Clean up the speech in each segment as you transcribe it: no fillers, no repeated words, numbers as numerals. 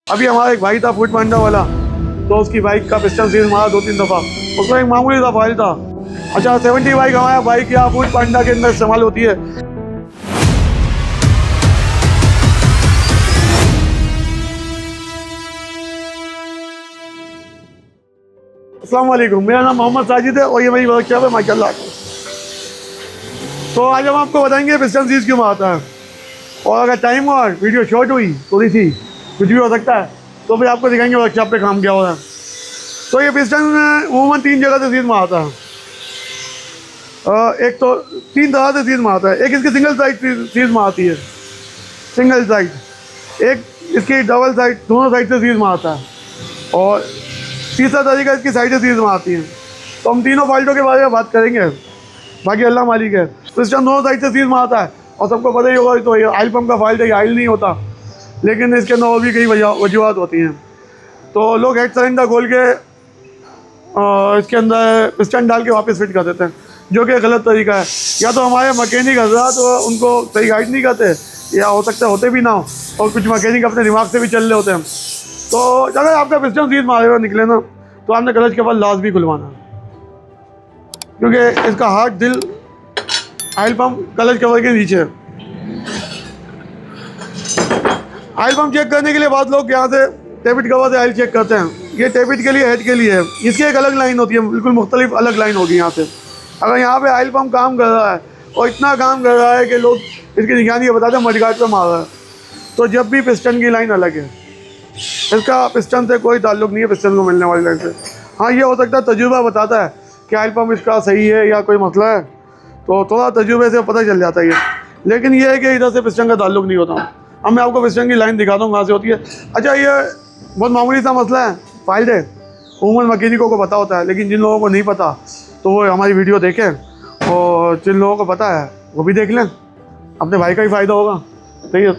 अभी हमारा एक भाई था फूड पांडा वाला, तो उसकी बाइक का पिस्टन सीज मारा 2-3 दफ़ा। उसमें एक मामूली सा फाइल था। अच्छा 70 बाइक हमारा बाइक या फूड पांडा के अंदर इस्तेमाल होती है। अस्सलाम वालेकुम, मेरा नाम मोहम्मद साजिद है और ये मेरी वर्कशॉप है माशाल्लाह। तो आज हम आपको बताएंगे पिस्टन सीज क्यों मारता है, और अगर टाइम हुआ वीडियो शॉर्ट हुई थोड़ी सी कुछ भी हो सकता है तो फिर आपको दिखाएंगे वर्कशॉप पे काम क्या हो रहा है। तो ये पिस्टन अमूमन 3 जगह से सीज मारता है। एक तो 3 तरह से सीज मारता है। एक इसकी सिंगल साइड सीज मारती है, सिंगल साइड। एक इसकी डबल साइड, दोनों साइड से सीज मारता है। और तीसरा तरीका इसकी साइड से सीज मारती है। तो हम तीनों फॉल्टों के बारे में बात करेंगे, बाकी अल्लाह मालिक है। पिस्टन दोनों साइड से सीज मारता है और सबको पता ही होगा, तो ये ऑयल पम्प का फॉल्ट है, ऑयल नहीं होता, लेकिन इसके अंदर और भी कई वजूहत होती हैं। तो लोग हेड सिलेंडर खोल के इसके अंदर पिस्टन डाल के वापस फिट कर देते हैं, जो कि गलत तरीका है। या तो हमारे मैकेनिक हज़रात तो उनको सही गाइड नहीं करते, या हो सकता है होते भी ना हो, और कुछ मैकेनिक अपने दिमाग से भी चल रहे होते हैं। तो अगर आपका पिस्टन सीज मारे हुए निकले ना, तो आपने क्लच के बाद लास्ट भी खुलवाना, क्योंकि इसका हार्ट दिल ऑयल पम्प क्लच कवर के नीचे है। ऑयल पम्प चेक करने के लिए बहुत लोग यहाँ से टेबिट कवर से ऑयल चेक करते हैं। ये टेबिट के लिए, हेड के लिए है। इसकी एक अलग लाइन होती है, बिल्कुल मुख्तलिफ अलग लाइन होगी यहाँ से। अगर यहाँ पे ऑयल पम्प काम कर रहा है और इतना काम कर रहा है कि लोग इसकी निगरानी बताते हैं मडगार्ड पे मार रहा है, तो जब भी पिस्टन की लाइन अलग है। इसका पिस्टन से कोई ताल्लुक नहीं है, पिस्टन को मिलने वाली लाइन से। हाँ, ये हो सकता है तजुर्बा बताता है कि ऑयल पम्प इसका सही है या कोई मसला है, तो थोड़ा तजुर्बे से पता चल जाता है ये। लेकिन ये है कि इधर से पिस्टन का ताल्लुक नहीं होता। अब मैं आपको पिस्टन की लाइन दिखाता हूँ कहाँ से होती है। अच्छा, ये बहुत मामूली सा मसला है, फाइल्ड है, उमूमन मैकेनिकों को पता होता है, लेकिन जिन लोगों को नहीं पता तो वो हमारी वीडियो देखें, और जिन लोगों को पता है वो भी देख लें, अपने भाई का ही फ़ायदा होगा। सही है,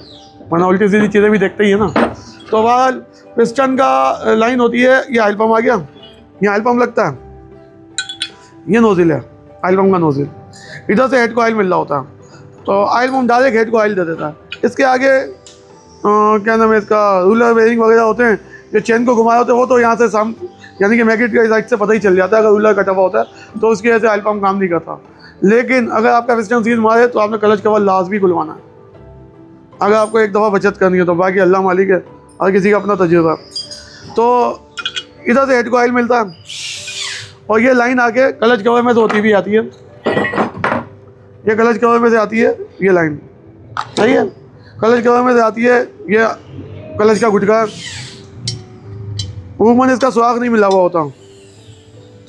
वरना उल्टी सीधी चीज़ें भी देखते ही है ना। तो बहरहाल पिस्टन का लाइन होती है, ये ऑयल पम्प आ गया, ये ऑयल पम्प लगता है, ये नोजिल है ऑयल पम्प का नोजिल। इधर से हेड को ऑयल मिल रहा होता है, तो ऑयल पम्प डायरेक्ट हेड को ऑयल दे देता है। इसके आगे क्या नाम है इसका, रूलर बेरिंग वगैरह होते हैं जो चेन को घुमाए होते हैं, वो तो यहाँ से यानी कि मैकेट के साइड से पता ही चल जाता है। अगर रूलर कटा हुआ होता है तो उसकी वजह से ऑयल पम्प काम नहीं करता। लेकिन अगर आपका पिस्टन सीज मारे तो आपने क्लच कवर लास्ट भी खुलवाना है, अगर आपको एक दफ़ा बचत करनी है तो। बाकी अल्लाह मालिक है, हर किसी का अपना तजुर्बा। तो इधर से हेड को ऑयल मिलता है, और ये लाइन आके क्लच कवर में से होती भी आती है। ये क्लच कवर में से आती है ये लाइन, सही है, क्लच कवर में से आती है। ये क्लच का गुटका, उमूमन इसका सुराख नहीं मिला हुआ होता।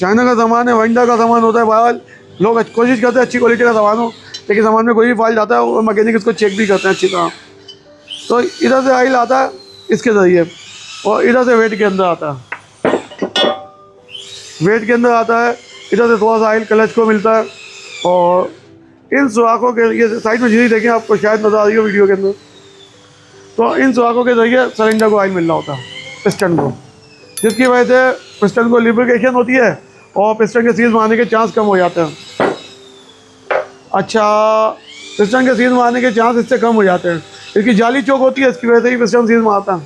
चाइना का सामान है, वंडा का सामान होता है। बहरहाल लोग कोशिश करते हैं अच्छी क्वालिटी का सामान हो, लेकिन सामान में कोई भी फॉल्ट आता है वो मैकेनिक इसको चेक भी करते हैं अच्छी तरह। तो इधर से ऑयल आता है इसके ज़रिए, और इधर से वेट के अंदर आता है, वेट के अंदर आता है। इधर से थोड़ा सा ऑयल क्लच को मिलता है, और इन सुराखों के, ये साइड में चीज़ें देखें आपको शायद नज़र आ रही हो वीडियो के अंदर, तो इन सुराखों के ज़रिए सिलेंडर को ऑयल मिल रहा होता है पिस्टन को, जिसकी वजह से पिस्टन को लिब्रिकेशन होती है और पिस्टन के सीज मारने के चांस कम हो जाते हैं। अच्छा, पिस्टन के सीज मारने के चांस इससे कम हो जाते हैं। इसकी जाली चौक होती है, इसकी वजह से ही पिस्टन सीज मारता है।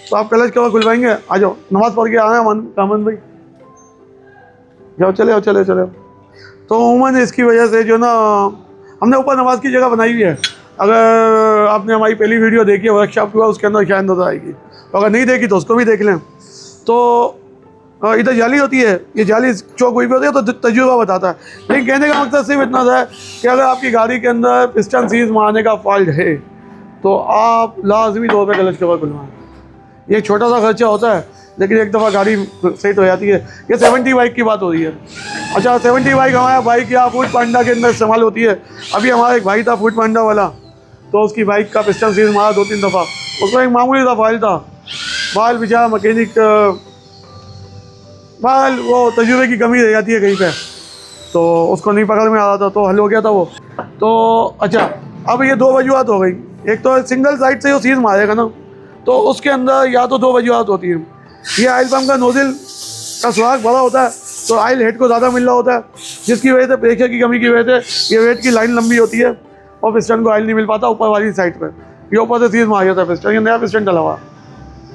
तो आप क्लच कवर खुलवाएंगे, आ जाओ, नमाज़ पढ़ के आना है कामन भाई, जाओ, चले चले चले। तो उमूमन इसकी वजह से जो ना, हमने ऊपर नमाज की जगह बनाई हुई है। अगर आपने हमारी पहली वीडियो देखी है वर्कशॉप हुआ, उसके अंदर शायद नज़र आएगी, तो अगर नहीं देखी तो उसको भी देख लें। तो इधर जाली होती है, ये जाली चौक हुई भी होती है, तो तजुर्बा बताता है। लेकिन कहने का मकसद सिर्फ इतना था कि अगर आपकी गाड़ी के अंदर पिस्टन सीज मारने का फॉल्ट है तो आप लाजमी तौर पर क्लच कवर खुलवाएं। ये छोटा सा खर्चा होता है, लेकिन एक दफ़ा गाड़ी सही तो हो जाती है। ये 70 बाइक की बात हो रही है। अच्छा, 70 बाइक हमारा बाइक या फूड पांडा के अंदर इस्तेमाल होती है। अभी हमारा एक भाई था फूड पांडा वाला, तो उसकी बाइक का पिस्टन सीज मारा 2-3 दफ़ा। उसमें एक मामूली सा फाइल था, बाल बेचारा मैकेनिक, बाल वो तजुर्बे की कमी रह जाती है कहीं पे, तो उसको नहीं पकड़ में आ रहा था, तो हल हो गया था वो। तो अच्छा, अब ये 2 वजूहत हो गई। एक तो सिंगल साइड से वो सीज मारेगा ना, तो उसके अंदर या तो 2 वजूहत होती हैं। ये ऑयल पम्प का नोजिल का सुराख बड़ा होता है, तो ऑयल हेड को ज़्यादा मिल रहा होता है, जिसकी वजह से प्रेशर की कमी की वजह से ये वेट की लाइन लंबी होती है और पिस्टन को ऑयल नहीं मिल पाता ऊपर वाली साइड पर। ये ऊपर से सीज मार जाता है पिस्टन, ये नया पिस्टन डला हुआ।